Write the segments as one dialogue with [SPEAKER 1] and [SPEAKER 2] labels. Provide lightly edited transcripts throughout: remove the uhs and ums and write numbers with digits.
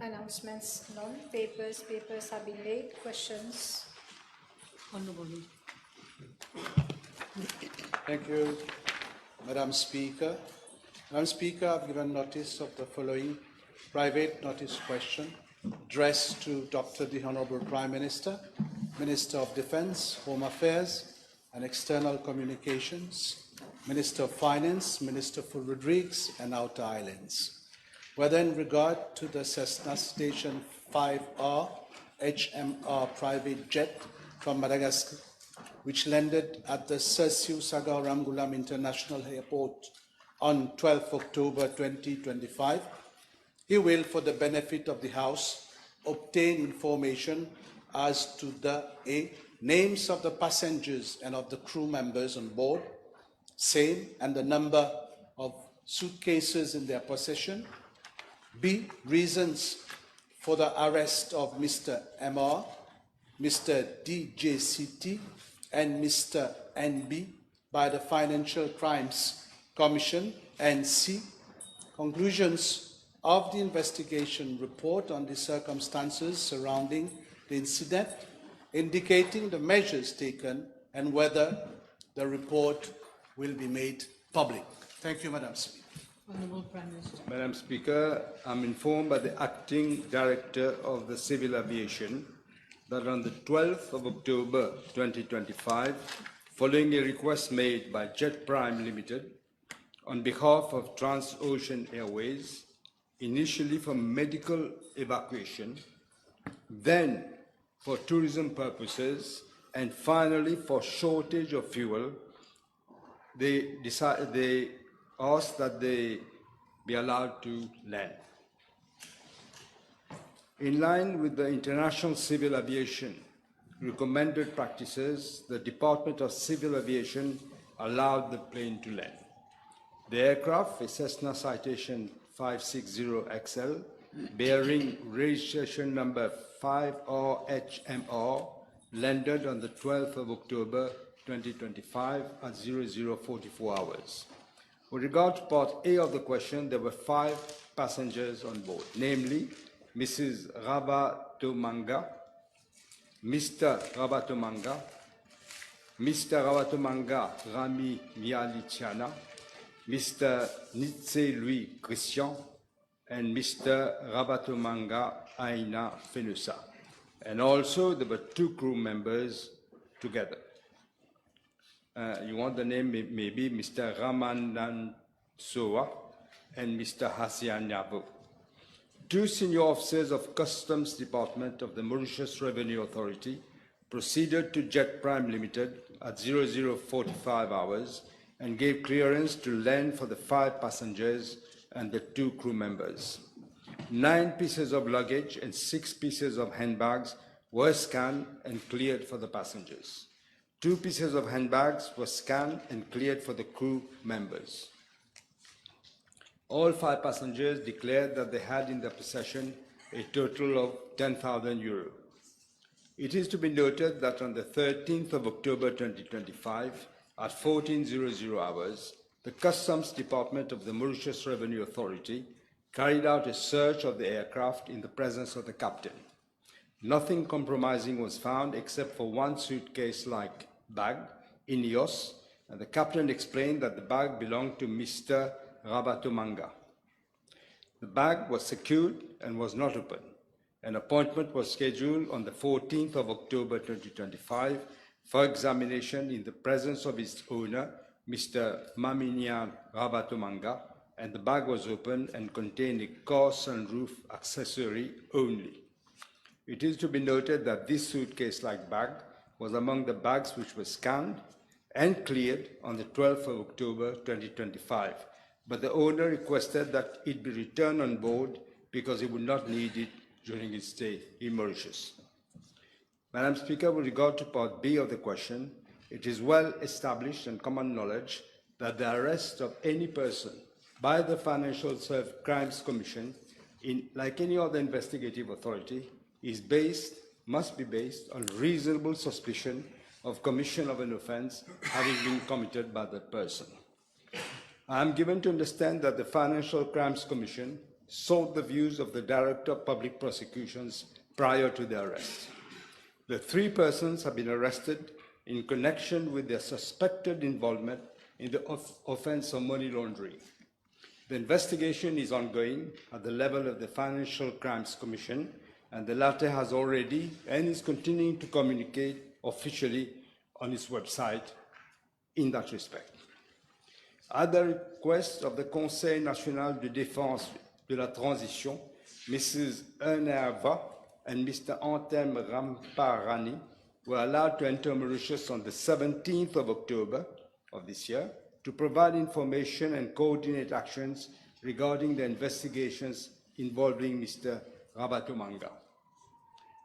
[SPEAKER 1] Announcements none. Papers have been laid. Questions?
[SPEAKER 2] Honourable Leader.
[SPEAKER 3] Thank you, Madam Speaker. Madam Speaker, I've given notice of the following private notice question addressed to Dr. the Honourable Prime Minister, Minister of Defence, Home Affairs and External Communications, Minister of Finance, Minister for Rodrigues and Outer Islands. Whether in regard to the Cessna Station 5R HMR private jet from Madagascar, which landed at the Sersiu Sagar Ramgulam International Airport on 12 October 2025, he will, for the benefit of the House, obtain information as to the A. Names of the passengers and of the crew members on board, same, and the number of suitcases in their possession. B. Reasons for the arrest of Mr. MR, Mr. DJCT, and Mr. NB by the Financial Crimes Commission. And C. Conclusions of the investigation report on the circumstances surrounding the incident, indicating the measures taken and whether the report will be made public. Thank you, Madam Speaker.
[SPEAKER 2] Honourable Prime Minister.
[SPEAKER 4] Madam Speaker, I'm informed by the Acting Director of the Civil Aviation that on the 12th of October 2025, following a request made by Jet Prime Limited on behalf of Transocean Airways, initially for medical evacuation, then for tourism purposes, and finally for shortage of fuel, they asked that they be allowed to land. In line with the International Civil Aviation recommended practices, the Department of Civil Aviation allowed the plane to land. The aircraft, a Cessna Citation 560XL, bearing registration number 5RHMR, landed on the 12th of October 2025 at 0044 hours. With regard to part A of the question, there were 5 passengers on board, namely Mrs. Ravatomanga, Mr. Ravatomanga, Mr. Ravatomanga Rami Mialichana, Mr. Nitse Louis Christian, and Mr. Ravatomanga Aina Fenusa. And also there were 2 crew members together. You want the name, maybe Mr. Ramanan Soa and Mr. Hasian Yabo. 2 senior officers of Customs Department of the Mauritius Revenue Authority proceeded to Jet Prime Limited at 0045 hours and gave clearance to land for the 5 passengers and the 2 crew members. 9 pieces of luggage and 6 pieces of handbags were scanned and cleared for the passengers. 2 pieces of handbags were scanned and cleared for the crew members. All 5 passengers declared that they had in their possession a total of 10,000 euros. It is to be noted that on the 13th of October 2025, at 1400 hours, the Customs Department of the Mauritius Revenue Authority carried out a search of the aircraft in the presence of the captain. Nothing compromising was found except for 1 suitcase-like bag in Ios, and the captain explained that the bag belonged to Mr. Ravatomanga. The bag was secured and was not open. An appointment was scheduled on the 14th of October 2025 for examination in the presence of its owner, Mr. Mamy Ravatomanga, and the bag was opened and contained a car sunroof accessory only. It is to be noted that this suitcase-like bag was among the bags which were scanned and cleared on the 12th of October 2025, but the owner requested that it be returned on board because he would not need it during his stay in Mauritius. Madam Speaker, with regard to part B of the question, it is well established and common knowledge that the arrest of any person by the Financial Crimes Commission, like any other investigative authority, must be based on reasonable suspicion of commission of an offence having been committed by that person. I am given to understand that the Financial Crimes Commission sought the views of the Director of Public Prosecutions prior to their arrest. The 3 persons have been arrested in connection with their suspected involvement in the offense of money laundering. The investigation is ongoing at the level of the Financial Crimes Commission, and the latter has already and is continuing to communicate officially on its website in that respect. At the request of the Conseil national de défense de la transition, Mrs. Ernerva and Mr. Antem Ramparani were allowed to enter Mauritius on the 17th of October of this year to provide information and coordinate actions regarding the investigations involving Mr. Ravatomanga.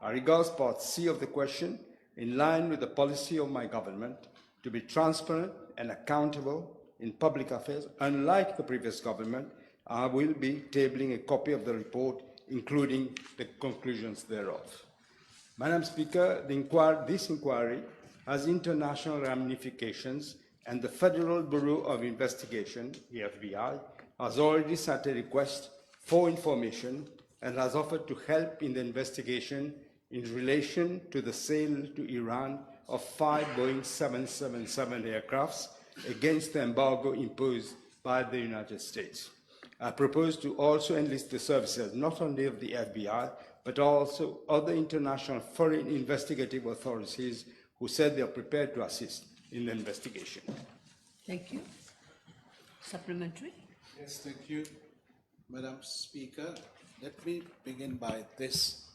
[SPEAKER 4] I regard Part C of the question in line with the policy of my government to be transparent and accountable in public affairs. Unlike the previous government, I will be tabling a copy of the report, including the conclusions thereof. Madam Speaker, this inquiry has international ramifications, and the Federal Bureau of Investigation, the FBI, has already sent a request for information and has offered to help in the investigation in relation to the sale to Iran of 5 Boeing 777 aircrafts against the embargo imposed by the United States. I propose to also enlist the services not only of the FBI, but also other international foreign investigative authorities who said they are prepared to assist in the investigation.
[SPEAKER 2] Thank you. Supplementary?
[SPEAKER 3] Yes, thank you, Madam Speaker. Let me begin by this.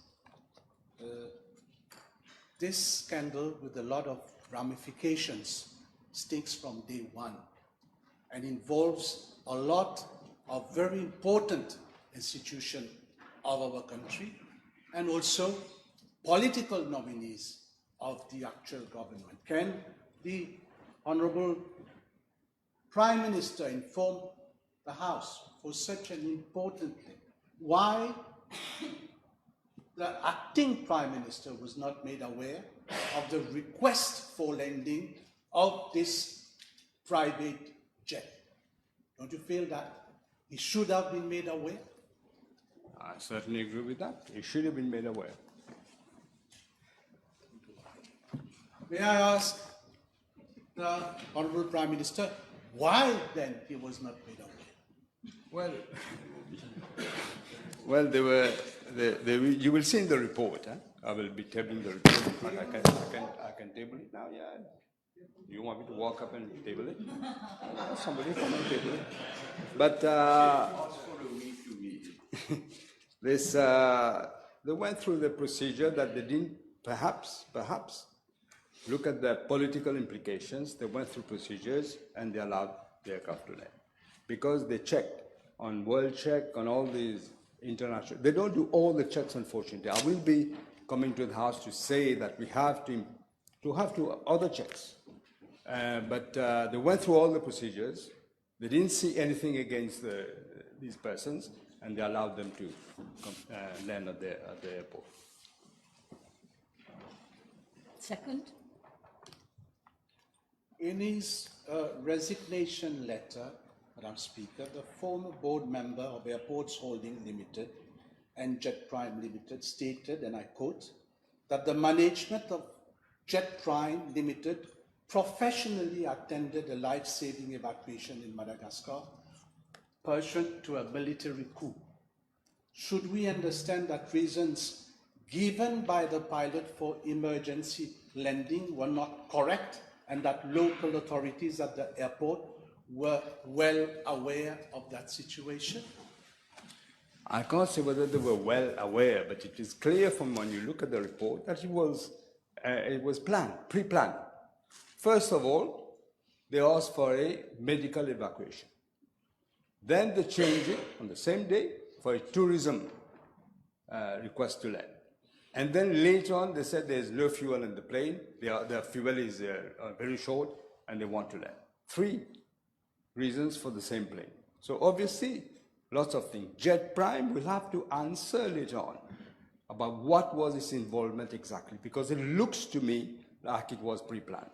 [SPEAKER 3] This scandal, with a lot of ramifications, stakes from day one and involves a lot of very important institutions of our country and also political nominees of the actual government. Can the Honorable Prime Minister inform the House for such an important thing? Why the acting Prime Minister was not made aware of the request for lending of this private jet? Don't you feel that he should have been made aware?
[SPEAKER 4] I certainly agree with that. He should have been made aware.
[SPEAKER 3] May I ask the Honorable Prime Minister why then he was not made aware?
[SPEAKER 4] Well, you will see in the report. I will be tabling the report. I can table it now. Yeah. You want me to walk up and table it? Somebody come and table it. But they went through the procedure that they didn't perhaps look at the political implications. They went through procedures and they allowed the aircraft to land because they checked on World Check, on all these international. They don't do all the checks, unfortunately. I will be coming to the House to say that we have to other checks. But they went through all the procedures. They didn't see anything against these persons, and they allowed them to land at the airport.
[SPEAKER 2] Second?
[SPEAKER 3] In his resignation letter, Madam Speaker, the former board member of Airports Holding Limited and Jet Prime Limited stated, and I quote, that the management of Jet Prime Limited professionally attended a life-saving evacuation in Madagascar pursuant to a military coup. Should we understand that reasons given by the pilot for emergency landing were not correct and that local authorities at the airport were well aware of that situation?
[SPEAKER 4] I can't say whether they were well aware, but it is clear from when you look at the report that it was planned, pre-planned. First of all, they asked for a medical evacuation. Then they changed it on the same day for a tourism request to land. And then later on, they said there's no fuel in the plane, their fuel is very short, and they want to land. 3 reasons for the same plane. So obviously, lots of things. Jet Prime will have to answer later on about what was its involvement exactly, because it looks to me like it was pre-planned.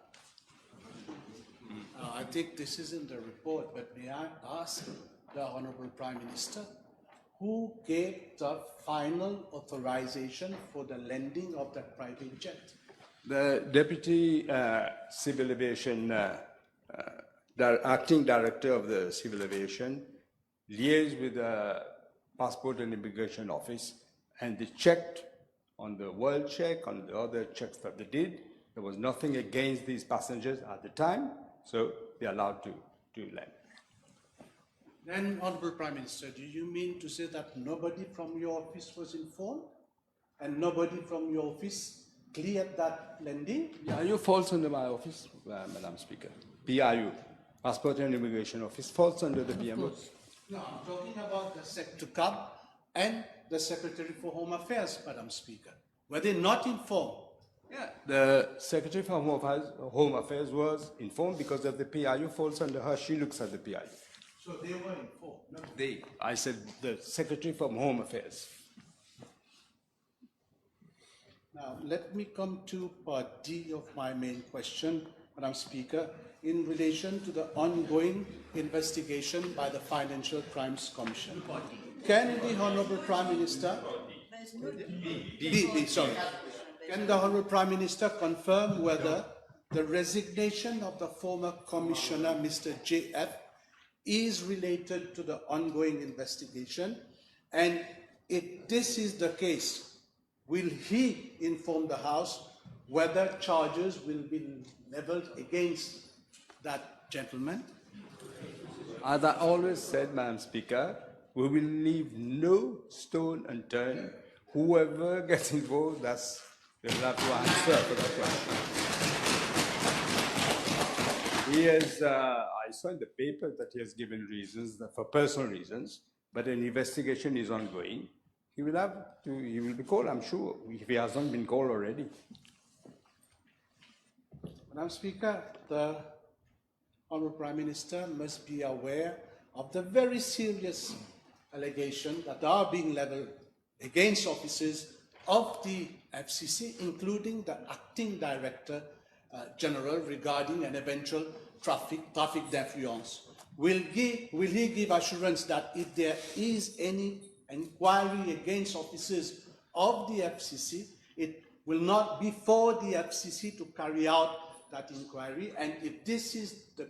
[SPEAKER 3] I think this is in the report, but may I ask the Honorable Prime Minister, who gave the final authorization for the lending of that private jet?
[SPEAKER 4] The Deputy Civil Aviation, Acting Director of the Civil Aviation liaised with the Passport and Immigration Office, and they checked on the world check, on the other checks that they did. There was nothing against these passengers at the time, so they're allowed to land.
[SPEAKER 3] Then, Honorable Prime Minister, do you mean to say that nobody from your office was informed and nobody from your office cleared that landing?
[SPEAKER 4] PIU falls under my office, Madam Speaker. PIU, Passport and Immigration Office, falls under the PMO.
[SPEAKER 3] No, I'm talking about the Takeoff and the Secretary for Home Affairs, Madam Speaker. Were they not informed?
[SPEAKER 4] Yeah, the Secretary for Home Affairs was informed because of the PIU falls under her. She looks at the PIU.
[SPEAKER 3] So they were informed? No?
[SPEAKER 4] I said the Secretary for Home Affairs.
[SPEAKER 3] Now, let me come to part D of my main question, Madam Speaker, in relation to the ongoing investigation by the Financial Crimes Commission. Can the Honourable Prime Minister... Can the Honourable Prime Minister confirm whether the resignation of the former Commissioner, Mr. JF, is related to the ongoing investigation? And if this is the case, will he inform the House whether charges will be leveled against that gentleman?
[SPEAKER 4] As I always said, Madam Speaker, we will leave no stone unturned. Whoever gets involved, they'll have to answer for that question. He has, I saw in the paper that he has given reasons for personal reasons, but an investigation is ongoing. He will be called, I'm sure, if he hasn't been called already.
[SPEAKER 3] Madam Speaker, the Honourable Prime Minister must be aware of the very serious allegations that are being levelled against officers of the FCC, including the Acting Director General, regarding an eventual traffic d'influence. Will he give assurance that if there is any inquiry against officers of the FCC, it will not be for the FCC to carry out that inquiry, and if this is the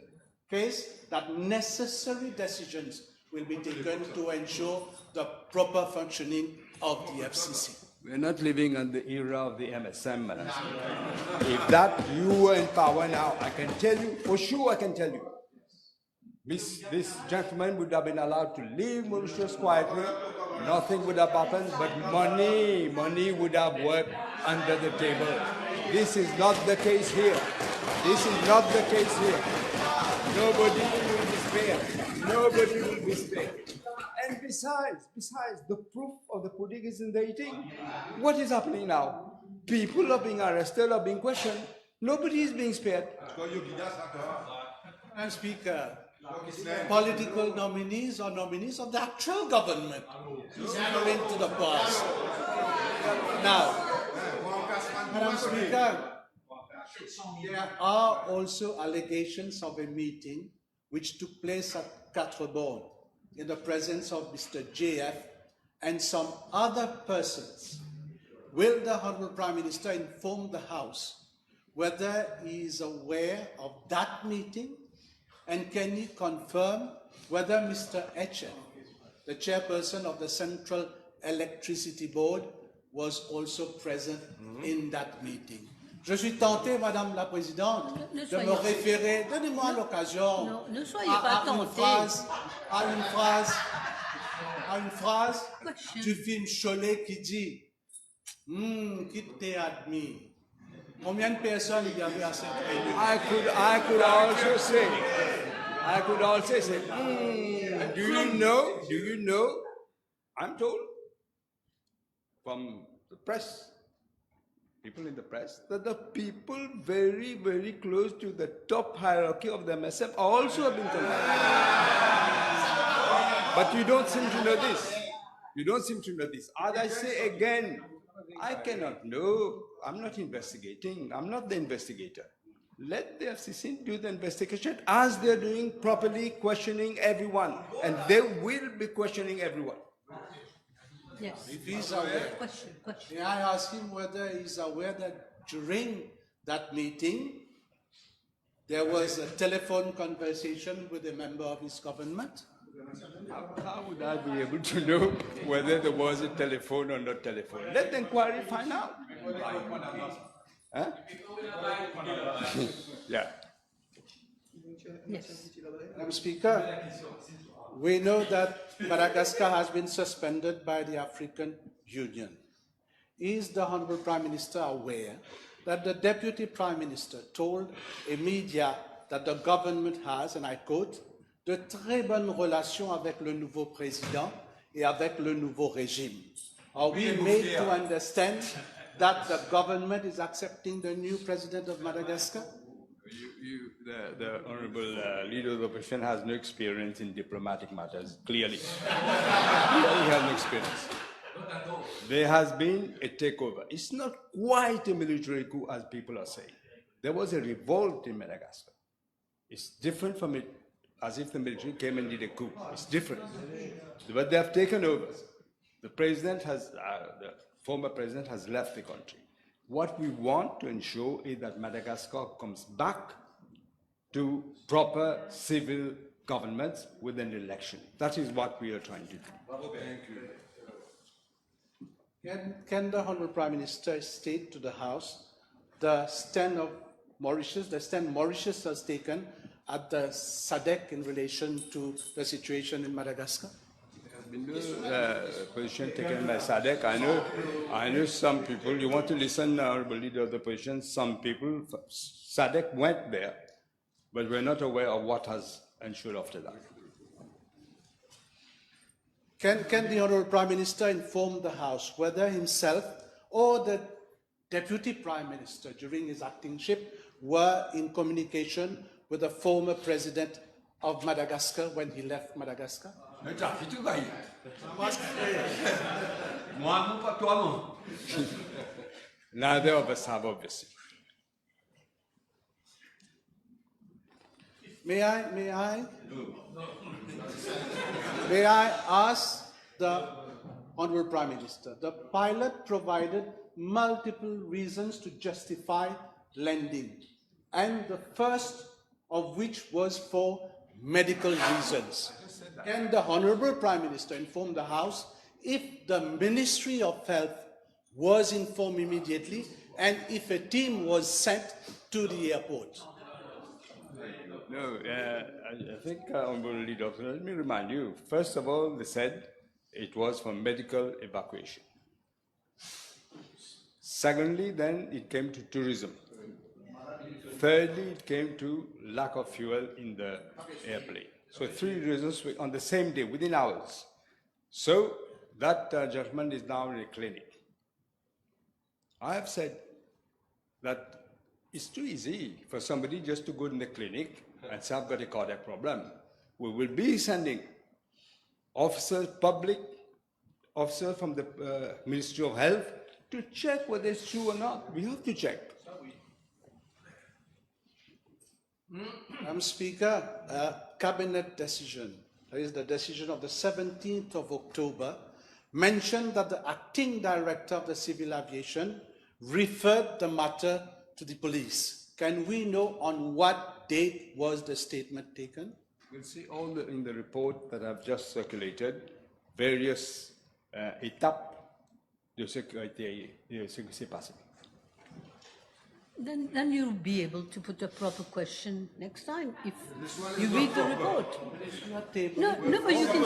[SPEAKER 3] case, that necessary decisions will be taken to ensure the proper functioning of the FCC?
[SPEAKER 4] We're not living in the era of the MSM, Madam Speaker. If that you were in power now, I can tell you, for sure I can tell you, this gentleman would have been allowed to leave Mauritius quietly, nothing would have happened, but money would have worked under the table. This is not the case here. This is not the case here. Nobody will be spared. Nobody will be spared. And besides, the proof of the pudding is in the eating. What is happening now? People are being arrested, are being questioned. Nobody is being spared.
[SPEAKER 3] Madam Speaker, political nominees or nominees of the actual government is going to the past. Now, Madam Speaker, there are also allegations of a meeting which took place at Quatre-Bornes in the presence of Mr. JF and some other persons. Will the Honourable Prime Minister inform the House whether he is aware of that meeting, and can he confirm whether Mr. Etchen, the chairperson of the Central Electricity Board, was also present in that meeting? Je suis tenté, Madame la Présidente, de me référer, donnez-moi l'occasion à une phrase du film Cholet qui dit qui t'est admis. Combien de personnes il y avait à cette réunion?
[SPEAKER 4] I could also say, do you know, I'm told from the press, people in the press, that the people very, very close to the top hierarchy of the MSF also have been told. But you don't seem to know this. You don't seem to know this. As I say again, I cannot know. I'm not investigating. I'm not the investigator. Let the FCC do the investigation as they're doing, properly questioning everyone. And they will be questioning everyone.
[SPEAKER 2] Yes.
[SPEAKER 3] If he's aware,
[SPEAKER 2] Question.
[SPEAKER 3] may I ask him whether he's aware that during that meeting, there was a telephone conversation with a member of his government?
[SPEAKER 4] How would I be able to know whether there was a telephone or not telephone? Let the inquiry find out. Huh? Yeah.
[SPEAKER 2] Yes.
[SPEAKER 3] Madam Speaker, we know that Madagascar has been suspended by the African Union. Is the Honourable Prime Minister aware that the Deputy Prime Minister told a media that the government has, and I quote, de très bonnes relations avec le nouveau président et avec le nouveau régime? Are we made to understand that the government is accepting the new president of Madagascar?
[SPEAKER 4] The Honourable Leader of the Opposition has no experience in diplomatic matters, clearly. Clearly has no experience. There has been a takeover. It's not quite a military coup as people are saying. There was a revolt in Madagascar. It's different from it, as if the military came and did a coup. It's different. But they have taken over. The president has, the former president has left the country. What we want to ensure is that Madagascar comes back to proper civil governments with an election. That is what we are trying to do.
[SPEAKER 3] Can the Honourable Prime Minister state to the House the stand of Mauritius, the stand Mauritius has taken at the SADC in relation to the situation in Madagascar?
[SPEAKER 4] Position taken by SADC. I know some people, you want to listen, Honourable Leader of the Opposition, some people, SADC went there, but we're not aware of what has ensued after that.
[SPEAKER 3] Can the Honourable Prime Minister inform the House whether himself or the Deputy Prime Minister during his actingship were in communication with the former President of Madagascar when he left Madagascar?
[SPEAKER 4] Neither of us have, obviously.
[SPEAKER 3] May I ask the Honourable Prime Minister, the pilot provided multiple reasons to justify lending, and the first of which was for medical reasons. Can the Honourable Prime Minister inform the House if the Ministry of Health was informed immediately and if a team was sent to the airport?
[SPEAKER 4] No, I think, Honourable Leader, let me remind you, first of all, they said it was for medical evacuation. Secondly, then it came to tourism. Thirdly, it came to lack of fuel in the airplane. So 3 reasons on the same day, within hours. So that gentleman is now in a clinic. I have said that it's too easy for somebody just to go in the clinic and say, I've got a cardiac problem. We will be sending officers, public officers from the Ministry of Health to check whether it's true or not. We have to check.
[SPEAKER 3] Madam Speaker, a cabinet decision, that is the decision of the 17th of October, mentioned that the acting director of the civil aviation referred the matter to the police. Can we know on what date was the statement taken?
[SPEAKER 4] We'll see all in the report that I've just circulated, various étapes de ce qui a été, ce qui s'est passé.
[SPEAKER 2] Then you'll be able to put a proper question next time if you read the report. No, but you can.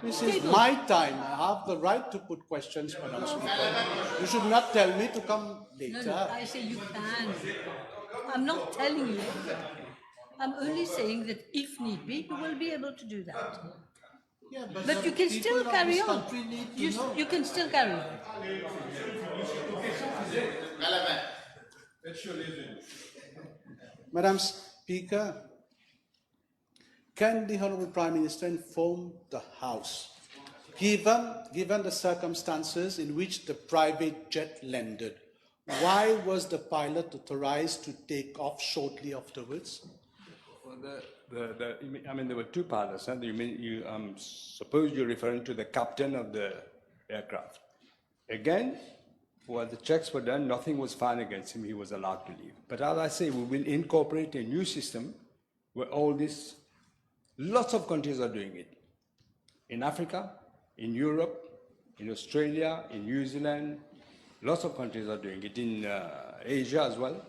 [SPEAKER 3] This is my time. I have the right to put questions, Madam Speaker. You should not tell me to come later.
[SPEAKER 2] No, I say you can. I'm not telling you. I'm only saying that if need be, you will be able to do that.
[SPEAKER 3] Yeah,
[SPEAKER 2] But you can still carry on. You can still carry on.
[SPEAKER 3] Madam Speaker, can the Honourable Prime Minister inform the House, given the circumstances in which the private jet landed, why was the pilot authorized to take off shortly afterwards?
[SPEAKER 4] I mean, there were two pilots. Huh? Suppose you're referring to the captain of the aircraft. Again, while the checks were done, nothing was found against him. He was allowed to leave. But as I say, we will incorporate a new system where all this, lots of countries are doing it. In Africa, in Europe, in Australia, in New Zealand, lots of countries are doing it. In Asia as well.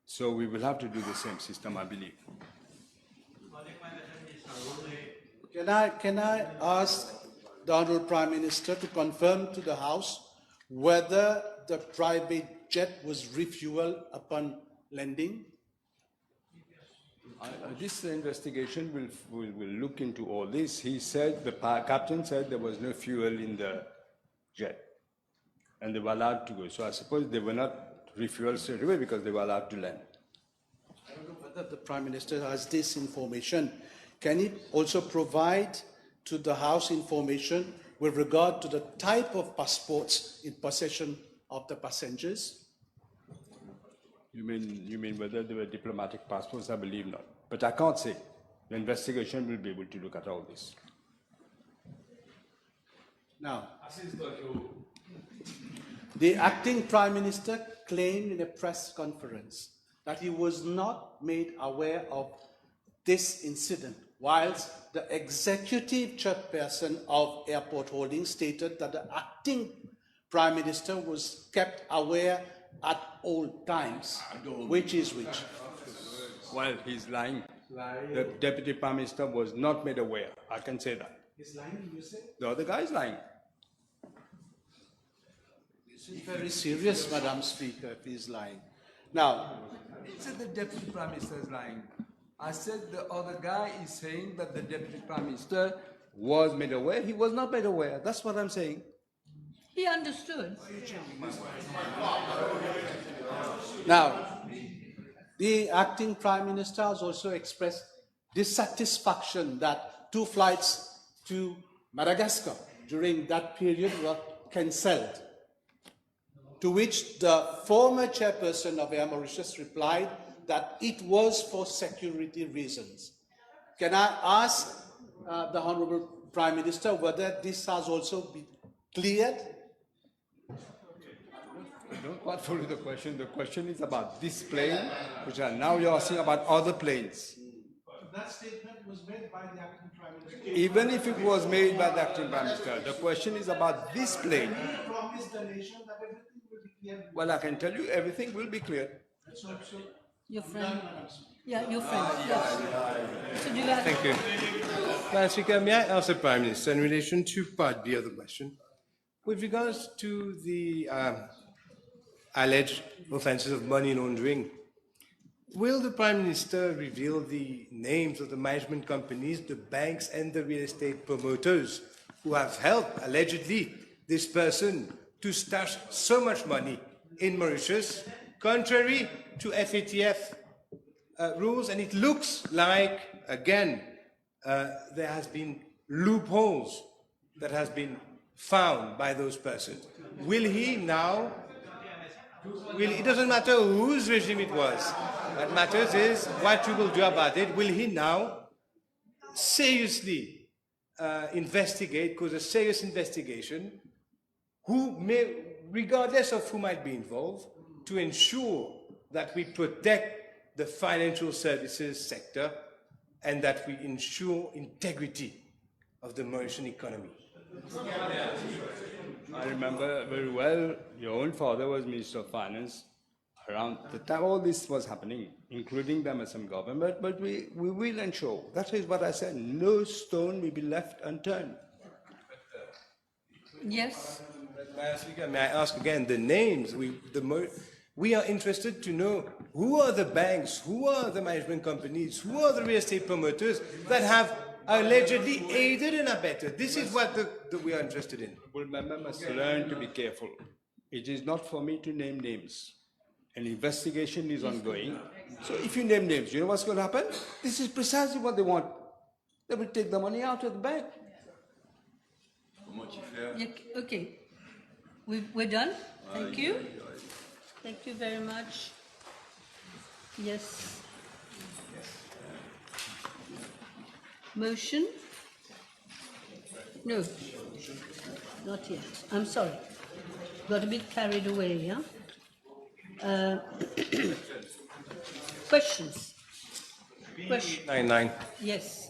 [SPEAKER 4] So we will have to do the same system, I believe.
[SPEAKER 3] Can I ask the Honourable Prime Minister to confirm to the House whether the private jet was refueled upon landing?
[SPEAKER 4] This investigation will look into all this. He said, the captain said there was no fuel in the jet and they were allowed to go. So I suppose they were not refueled straight away because they were allowed to land.
[SPEAKER 3] I don't know whether the Prime Minister has this information. Can he also provide to the House information with regard to the type of passports in possession of the passengers?
[SPEAKER 4] You mean whether they were diplomatic passports? I believe not. But I can't say. The investigation will be able to look at all this.
[SPEAKER 3] Now, the acting Prime Minister claimed in a press conference that he was not made aware of this incident, whilst the executive chairperson of Airport Holdings stated that the acting Prime Minister was kept aware at all times. Which is which?
[SPEAKER 4] Well, he's lying. The Deputy Prime Minister was not made aware. I can say that.
[SPEAKER 3] He's lying, you say?
[SPEAKER 4] The other guy is lying.
[SPEAKER 3] This is very serious, Madam Speaker, if he's lying. Now,
[SPEAKER 5] He said the Deputy Prime Minister is lying. I said the other guy is saying that the Deputy Prime Minister
[SPEAKER 4] Was made aware. He was not made aware. That's what I'm saying.
[SPEAKER 2] He understood.
[SPEAKER 3] Now, the acting Prime Minister has also expressed dissatisfaction that 2 flights to Madagascar during that period were cancelled. To which the former chairperson of Air Mauritius replied that it was for security reasons. Can I ask the Honourable Prime Minister whether this has also been cleared?
[SPEAKER 4] I don't quite follow the question. The question is about this plane, which now you're asking about other planes.
[SPEAKER 3] That statement was made by the acting Prime Minister.
[SPEAKER 4] Even if it was made by the acting Prime Minister, the question is about this plane.
[SPEAKER 3] He promised the nation that everything will be clear.
[SPEAKER 4] Well, I can tell you everything will be clear.
[SPEAKER 2] Your friend. Yeah, your friend. Yes. So do you have...
[SPEAKER 6] Thank you. Madam Speaker, may I ask the Prime Minister in relation to part B of the question, with regards to the alleged offences of money laundering, will the Prime Minister reveal the names of the management companies, the banks and the real estate promoters who have helped, allegedly, this person to stash so much money in Mauritius, contrary to FATF rules? And it looks like, again, there has been loopholes that has been found by those persons. Will he now, it doesn't matter whose regime it was, what matters is what you will do about it. Will he now seriously investigate, cause a serious investigation, who may, regardless of who might be involved, to ensure that we protect the financial services sector and that we ensure integrity of the Mauritian economy?
[SPEAKER 4] I remember very well, your own father was Minister of Finance around the time all this was happening, including the MSM government, but we will ensure, that is what I said, no stone will be left unturned.
[SPEAKER 2] Yes.
[SPEAKER 6] Madam Speaker, may I ask again the names? We are interested to know who are the banks, who are the management companies, who are the real estate promoters that have allegedly aided and abetted. This is what we are interested in.
[SPEAKER 4] Well, member must learn to be careful. It is not for me to name names. An investigation is ongoing. So if you name names, you know what's going to happen? This is precisely what they want. They will take the money out of the bank.
[SPEAKER 2] Yeah, okay. We're done. Thank you. Thank you very much. Yes. Motion? No, not yet. I'm sorry. Got a bit carried away, yeah? Questions? Question?
[SPEAKER 6] 99.
[SPEAKER 2] Yes.